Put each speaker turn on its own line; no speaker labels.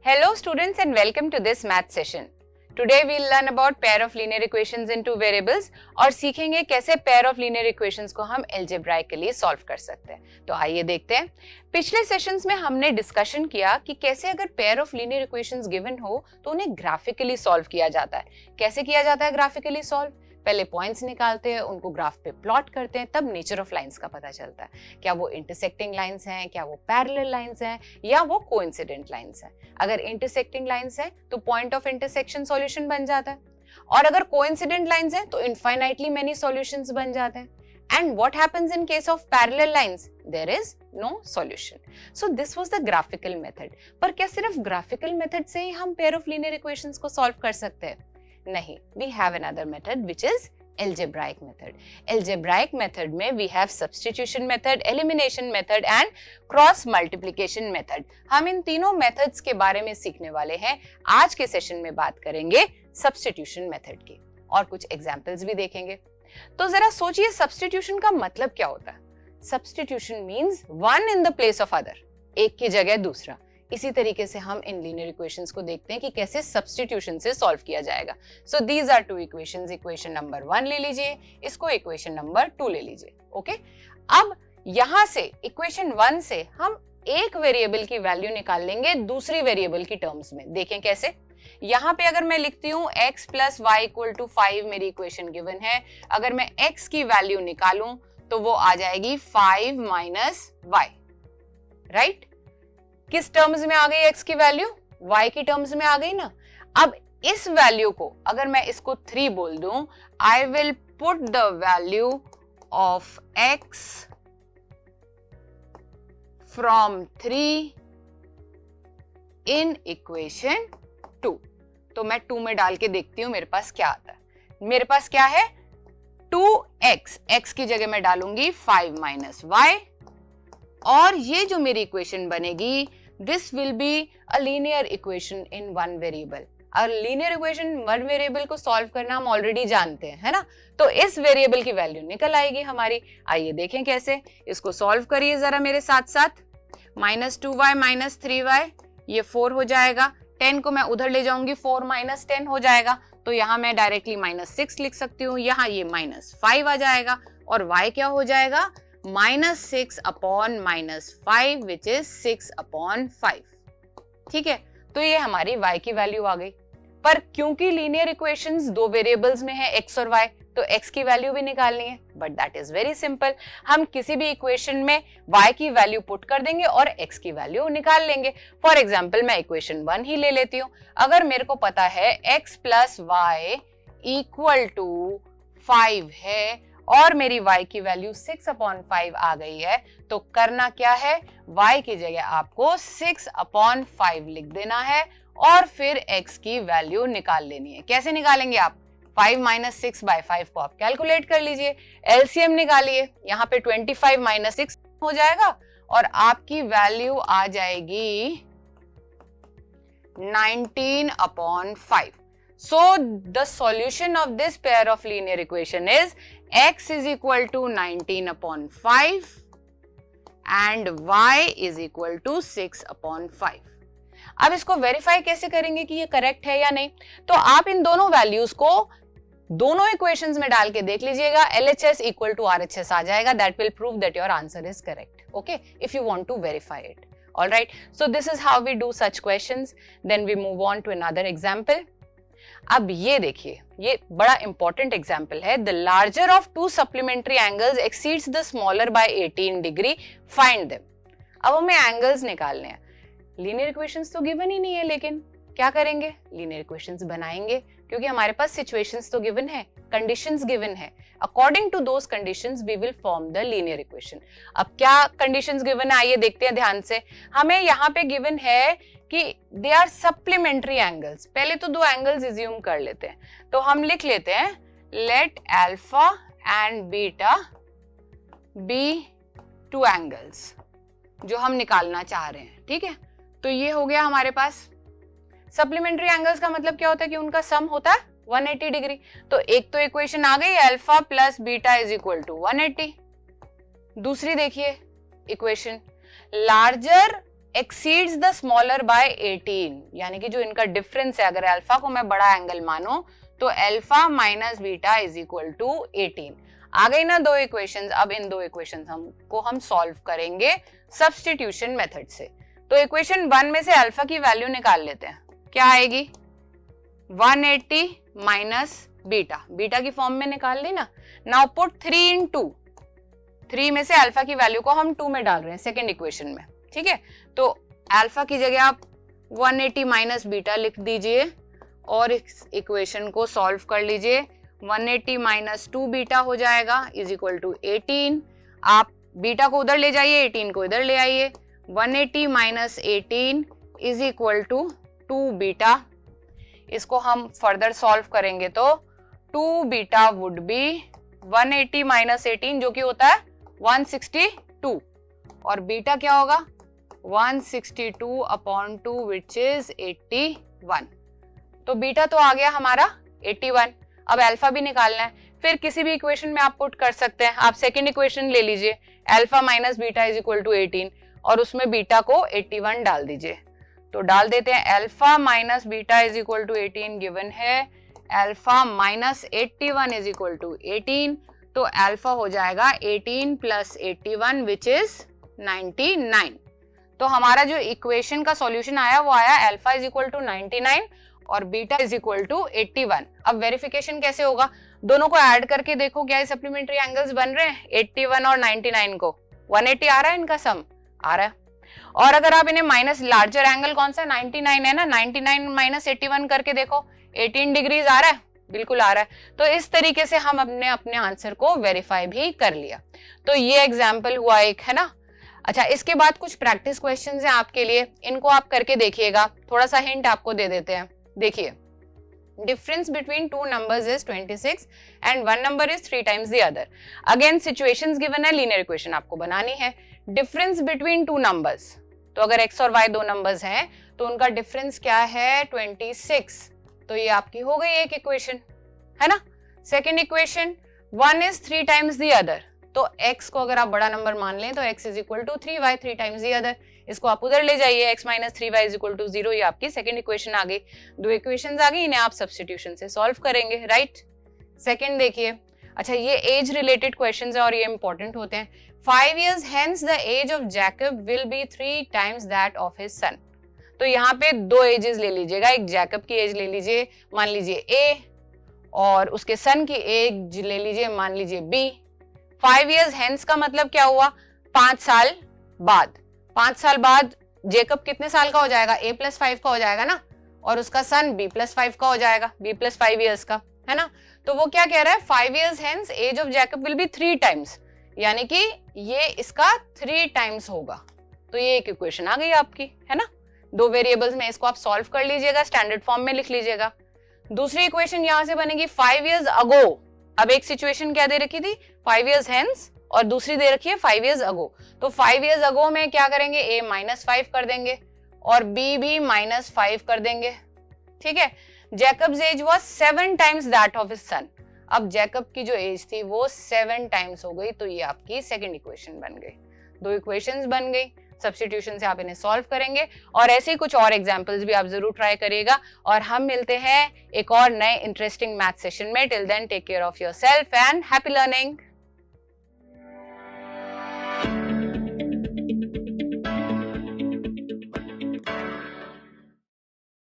Hello students and welcome to this math session. Today we'll learn about pair of linear equations in two variables और सीखेंगे कैसे pair of linear equations को हम algebraically solve कर सकते हैं। तो आइए देखते हैं। पिछले सेशंस में हमने डिस्कशन किया कि कैसे अगर pair of linear equations given हो तो उन्हें graphically solve किया जाता है। कैसे किया जाता है graphically solve? पहले पॉइंट्स निकालते हैं, उनको ग्राफ पे प्लॉट करते हैं, तब नेचर ऑफ लाइंस का पता चलता है। क्या वो इंटरसेक्टिंग लाइंस हैं, क्या वो पैरेलल लाइंस हैं, या वो कोइंसिडेंट लाइंस हैं। अगर इंटरसेक्टिंग लाइंस है तो पॉइंट ऑफ इंटरसेक्शन सॉल्यूशन बन जाता है, और अगर कोइंसिडेंट लाइंस हैं तो इनफाइनाइटली मेनी सॉल्यूशंस बन जाते हैं। And what happens in case of parallel lines? There is no solution. So this was the graphical method. पर क्या सिर्फ graphical method से ही हम pair of linear equations को solve कर सकते हैं? नहीं, we have another method which is algebraic method. Algebraic method में we have substitution method, elimination method and cross multiplication method. हम इन तीनों methods के बारे में सीखने वाले हैं। आज के सेशन में बात करेंगे substitution method की और कुछ examples भी देखेंगे। तो जरा सोचिए substitution का मतलब क्या होता है? Substitution means one in the place of other. एक की जगह दूसरा। इसी तरीके से हम इन लीनियर इक्वेशंस को देखते हैं कि कैसे सब्स्टिट्यूशन से सॉल्व किया जाएगा। So these are two equations, equation number 1 ले लीजिए, इसको इक्वेशन नंबर 2 ले लीजिए। ओके, अब यहां से इक्वेशन 1 से हम एक वेरिएबल की वैल्यू निकाल लेंगे दूसरी वेरिएबल की टर्म्स में। देखें कैसे। यहाँ पे अगर मैं लिखती हूँ x plus y equal to 5 मेरी इक्वेशन गिवन है, अगर मैं x की वैल्यू निकालूं तो वो आ जाएगी 5 माइनस वाई, राइट। किस टर्म्स में आ गई x की वैल्यू? y की टर्म्स में आ गई ना। अब इस वैल्यू को अगर मैं इसको 3 बोल दूं, I will put the value of x from 3 in equation 2। तो मैं 2 में डाल के देखती हूं मेरे पास क्या आता है। मेरे पास क्या है? 2x, x की जगह मैं डालूंगी 5 माइनस वाई, और ये जो मेरी इक्वेशन बनेगी, this will be a linear equation in one variable. और लीनियर इक्वेशन वन वेरिएबल को सॉल्व करना हम ऑलरेडी जानते हैं, है ना। तो इस वेरिएबल की वैल्यू निकल आएगी हमारी। आइए देखें कैसे। इसको सॉल्व करिए जरा मेरे साथ साथ। माइनस 2y माइनस 3y, ये 4 हो जाएगा। 10 को मैं उधर ले जाऊंगी, 4 माइनस 10 हो जाएगा। तो यहाँ मैं डायरेक्टली माइनस 6 लिख सकती हूँ। यहाँ ये माइनस 5 आ जाएगा, और y क्या हो जाएगा? Minus 6 upon minus 5 which is 6 upon 5। ठीक है, तो ये हमारी y की वैल्यू आ गई। पर क्योंकि लीनियर इक्वेशंस दो वेरिएबल्स में है x और y, तो x की वैल्यू भी निकालनी है। But that is very simple. हम किसी भी इक्वेशन में y की वैल्यू पुट कर देंगे और x की वैल्यू निकाल लेंगे। फॉर एग्जाम्पल मैं इक्वेशन 1 ही ले लेती हूँ। अगर मेरे को पता है x plus y equal to 5 है और मेरी y की वैल्यू 6 अपॉन 5 आ गई है, तो करना क्या है? y की जगह आपको 6 अपॉन 5 लिख देना है और फिर x की वैल्यू निकाल लेनी है। कैसे निकालेंगे आप? 5 माइनस 6 बाय 5 को आप कैलकुलेट कर लीजिए, एलसीएम निकालिए। यहाँ पे 25 माइनस 6 हो जाएगा और आपकी वैल्यू आ जाएगी 19 upon 5. So the solution of this pair of linear equation is x is equal to 19 upon 5 and y is equal to 6 upon 5. अब इसको वेरीफाई कैसे करेंगे कि ये करेक्ट है या नहीं? तो आप इन दोनों वैल्यूज को दोनों इक्वेशंस में डाल के देख लीजिएगा, LHS इक्वल टू RHS आ जाएगा. That will prove that your answer is correct. Okay, if you want to verify it. All right, so this is how we do such questions. Then we move on to another example. अब ये देखिए, ये बड़ा important example है. The larger of two supplementary angles exceeds the smaller by 18 degree. Find them. अब हमें angles निकालने हैं. Linear equations तो given ही नहीं है, लेकिन क्या करेंगे? Linear equations बनाएंगे, क्योंकि हमारे पास situations तो given है, conditions given है. According to those conditions, we will form the linear equation. अब क्या conditions given है, आइए देखते हैं ध्यान से. हमें यहाँ पे given है कि they are supplementary angles. पहले तो दो angles assume कर लेते हैं, तो हम लिख लेते हैं let alpha and beta be two angles, जो हम निकालना चाह रहे हैं. ठीक है, तो ये हो गया हमारे पास. सप्लीमेंट्री एंगल्स का मतलब क्या होता है कि उनका सम होता है 180 डिग्री। तो एक तो इक्वेशन आ गई alpha plus beta is equal to 180। दूसरी देखिए equation, larger exceeds the smaller by 18, यानी कि जो इनका डिफरेंस है, अगर अल्फा को मैं बड़ा एंगल मानो तो alpha minus beta is equal to 18। आ गई ना दो इक्वेशंस। अब इन दो इक्वेशंस हम सॉल्व करेंगे सब्स्टिट्यूशन मेथड से। तो इक्वेशन 1 में से अल्फा की वैल्यू निकाल लेते हैं, क्या आएगी 180 माइनस बीटा, बीटा की फॉर्म में निकाल ली ना। नाउ पुट 3 इन 2, 3 में से अल्फा की वैल्यू को हम 2 में डाल रहे हैं सेकेंड इक्वेशन में, ठीक है। तो अल्फा की जगह आप 180 माइनस बीटा लिख दीजिए और इस इक्वेशन को सॉल्व कर लीजिए। 180 माइनस 2 बीटा हो जाएगा इज इक्वल टू 18। आप बीटा को उधर ले जाइए, 18 को इधर ले आइए। 180 minus 18 is equal to 2 beta. इसको हम फर्दर सॉल्व करेंगे तो 2 बीटा वुड बी 180 माइनस 18 जो कि होता है 162, और बीटा क्या होगा 162 अपॉन 2 विच इज 81। तो बीटा तो आ गया हमारा 81। अब अल्फा भी निकालना है, फिर किसी भी इक्वेशन में आप पुट कर सकते हैं। आप सेकंड इक्वेशन ले लीजिए, alpha minus beta is equal to 18, और उसमें बीटा को 81 डाल दीजिए। तो डाल देते हैं alpha minus beta is equal to 18 given है, alpha minus 81 is equal to 18। तो अल्फा हो जाएगा 18 प्लस 81 विच इज 99। तो हमारा जो इक्वेशन का सॉल्यूशन आया वो आया अल्फा इज इक्वल टू 99 और बीटा इज इक्वल टू 81। अब वेरिफिकेशन कैसे होगा, दोनों को ऐड करके देखो क्या ये सप्लीमेंट्री एंगल्स बन रहे हैं। 81 और 99 को 180 आ रहा है, इनका सम आ रहा है। और अगर आप इन्हें माइनस, लार्जर एंगल कौन सा 99 है ना, 99 माइनस 81 करके देखो 18 डिग्रीज आ रहा है, बिल्कुल आ रहा है। तो इस तरीके से हम अपने आंसर को वेरीफाई भी कर लिया। तो ये एग्जाम्पल हुआ एक, है ना। अच्छा, इसके बाद कुछ प्रैक्टिस क्वेश्चंस हैं आपके लिए, इनको आप करके देखिएगा। थोड़ा सा हिंट आपको दे देते हैं। देखिए, difference between two numbers is 26 and one number is 3 times the other. Again situations given है, लीनियर इक्वेशन आपको बनानी है। डिफरेंस बिटवीन टू नंबर्स, तो अगर x और y दो नंबर्स हैं तो उनका डिफरेंस क्या है 26। तो ये आपकी हो गई एक इक्वेशन, है ना। Second equation, 1 is 3 times the other. तो x को अगर आप बड़ा नंबर मान लें तो x is equal to 3y, 3 times the other. इसको आप उधर ले जाइए, x minus 3y is equal to 0। ये आपकी सेकेंड इक्वेशन आ गई। दो इक्वेशंस आ गई, इन्हें आप सब्स्टिट्यूशन से सॉल्व करेंगे, राइट। सेकेंड देखिए, अच्छा ये एज रिलेटेड क्वेश्चंस है और ये इंपॉर्टेंट होते हैं। 5 years hence the age of Jacob will be 3 times that of his son। तो यहाँ पे दो एजेस ले लीजिएगा, एक जैकब की एज ले लीजिए, मान लीजिए A, और उसके सन की एज ले लीजिए, मान लीजिए B। 5 years hence का मतलब क्या हुआ, 5 साल बाद। 5 साल बाद जेकब कितने साल का हो जाएगा, A प्लस 5 का हो जाएगा ना, और उसका सन B प्लस 5 का हो जाएगा, B प्लस 5 years का, है ना। तो वो क्या कह रहा है, 5 years hence age of Jacob will be 3 times, यानी कि ये इसका 3 टाइम्स होगा। तो ये एक इक्वेशन आ गई आपकी, है ना। दो वेरिएबल्स में, इसको आप सॉल्व कर लीजिएगा, स्टैंडर्ड फॉर्म में लिख लीजिएगा। दूसरी इक्वेशन यहां से बनेगी 5 years ago। अब एक सिचुएशन क्या दे रखी थी, 5 years hence, और दूसरी दे रखी है 5 years ago। तो 5 years ago में क्या करेंगे, A माइनस 5 कर देंगे और B भी माइनस 5 कर देंगे, ठीक है। Jacob's age was 7 times that of his son. अब जैकब की जो एज थी वो 7 टाइम्स हो गई। तो ये आपकी सेकंड इक्वेशन बन गई। दो इक्वेशंस बन गई, सब्स्टिट्यूशन से आप इन्हें सॉल्व करेंगे। और ऐसे ही कुछ और एग्जांपल्स भी आप जरूर ट्राई करिएगा। और हम मिलते हैं एक और नए इंटरेस्टिंग मैथ सेशन में। Till then take care of yourself and happy learning.